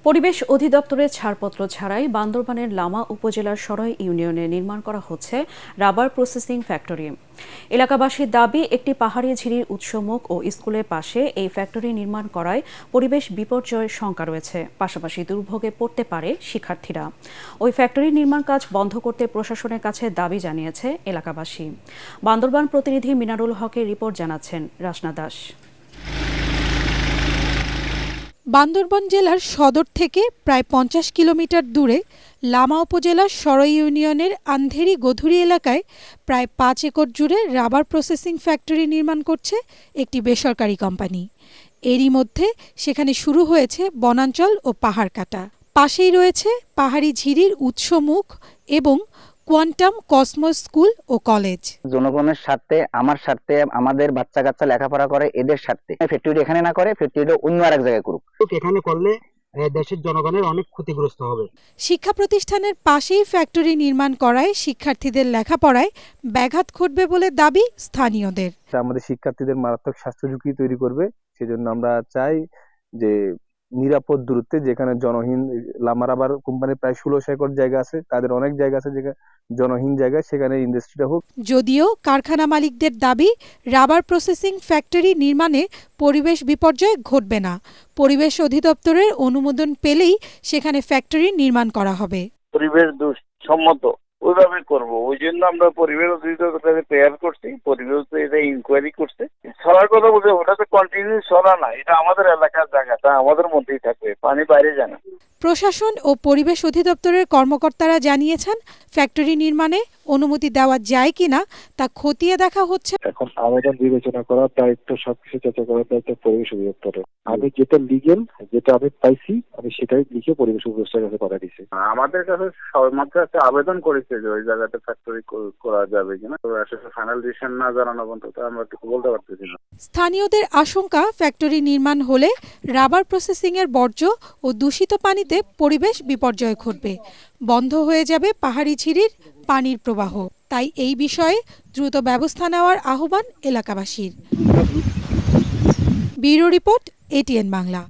পরিবেশ অধিদপ্তরের ছাড়পত্র ছাড়াই বান্দরবানের লামা উপজেলার সরই ইউনিয়নে নির্মাণ করা হচ্ছে রাবার প্রসেসিং ফ্যাক্টরি। এলাকাবাসীর দাবি, একটি পাহাড়ি ঝিরির উৎসমুখ ও স্কুলের পাশে এই ফ্যাক্টরি নির্মাণ করায় পরিবেশ বিপর্যয়ের শঙ্কা রয়েছে, পাশাপাশি দুর্ভোগে পড়তে পারে শিক্ষার্থীরা। ওই ফ্যাক্টরি নির্মাণ কাজ বন্ধ করতে প্রশাসনের কাছে দাবি জানিয়েছে এলাকাবাসী। বান্দরবান প্রতিনিধি মিনারুল হকের রিপোর্ট জানাচ্ছেন রাসনা দাস। বান্দরবান জেলার সদর থেকে প্রায় ৫০ কিলোমিটার দূরে লামা উপজেলার সরই ইউনিয়নের আন্ধেরি গধুরি এলাকায় প্রায় ৫ একর জুড়ে রাবার প্রসেসিং ফ্যাক্টরি নির্মাণ করছে একটি বেসরকারি কোম্পানি। এরই মধ্যে সেখানে শুরু হয়েছে বনাঞ্চল ও পাহাড় কাটা। পাশেই রয়েছে পাহাড়ি ঝিরির উৎসমুখ এবং কোয়ান্টাম কসমোস স্কুল ও কলেজ। জনগণের স্বার্থে, আমার স্বার্থে, আমাদের বাচ্চা কাচ্চা লেখাপড়া করে এদের স্বার্থে ফ্যাক্টরি এখানে না করে ফ্যাক্টরিটা অন্য আরেক জায়গায় করুক। এখানে করলে দেশের জনগণের অনেক ক্ষতিগ্রস্ত হবে। শিক্ষা প্রতিষ্ঠানের পাশেই ফ্যাক্টরি নির্মাণ করায় শিক্ষার্থীদের লেখাপড়ায় ব্যাঘাত ঘটবে বলে দাবি স্থানীয়দের। আমাদের শিক্ষার্থীদের মারাত্মক স্বাস্থ্য ঝুঁকি তৈরি করবে। সেজন্য আমরা চাই যে নিরাপদ দূরত্বে, যেখানে জনহীন, লামা রাবার কোম্পানির প্রায় ১৬০০ একর জায়গা আছে, তাদের অনেক জায়গা আছে যেখানে জনহীন জায়গা, সেখানে ইন্ডাস্ট্রিটা হোক। যদিও কারখানা মালিকদের দাবি, রাবার প্রসেসিং ফ্যাক্টরি নির্মাণে পরিবেশ বিপর্যয় ঘটবে না। পরিবেশ অধিদপ্তরের অনুমোদন পেলেই সেখানে ফ্যাক্টরি নির্মাণ করা হবে। পরিবেশ সম্মত ওইভাবে করবো, ওই জন্য আমরা পরিবেশ অধিদপ্তরে প্রেয়ার করছি। পরিবেশ এটা ইনকোয়ারি করছে। ছড়ার কথা বলতে, ওটা তো কন্টিনিউ ছড়া না, এটা আমাদের এলাকার জায়গাটা আমাদের মধ্যেই থাকবে, পানি বাইরে যায় না। প্রশাসন ও পরিবেশ অধিদপ্তরের কর্মকর্তারা জানিয়েছেন, ফ্যাক্টরি নির্মাণে অনুমতি দেওয়া যায় কিনা তা খতিয়ে দেখা হচ্ছে। এখন আবেদন বিবেচনা করার দায়িত্ব, সবকিছু যাচাই করার দায়িত্ব পরিবেশ অধিদপ্তরের। আমি যেটা লিগেল, যেটা আমি পাইছি, আমি সেটাই লিখে পরিবেশ অধিদপ্তরের কাছে পাঠিয়ে দিচ্ছি। আমাদের কাছে সবেমাত্র একটা আবেদন করেছে যে ওই জায়গাতে ফ্যাক্টরি করা যাবে কিনা, তো আসলে ফাইনাল ডিসিশন না জানানো পর্যন্ত আমরা কিছু বলতে পারতেছি না। স্থানীয়দের আশঙ্কা, ফ্যাক্টরি নির্মাণ হলে রাবার প্রসেসিং এর বর্জ্য ও দূষিত পানিতে পরিবেশ বিপর্যয় ঘটবে, বন্ধ হয়ে যাবে পাহাড়ি ঝিরির পানির প্রবাহ। তাই এই বিষয়ে দ্রুত ব্যবস্থা নেওয়ার আহ্বান এলাকাবাসীর। Bureau report, ATN Bangla.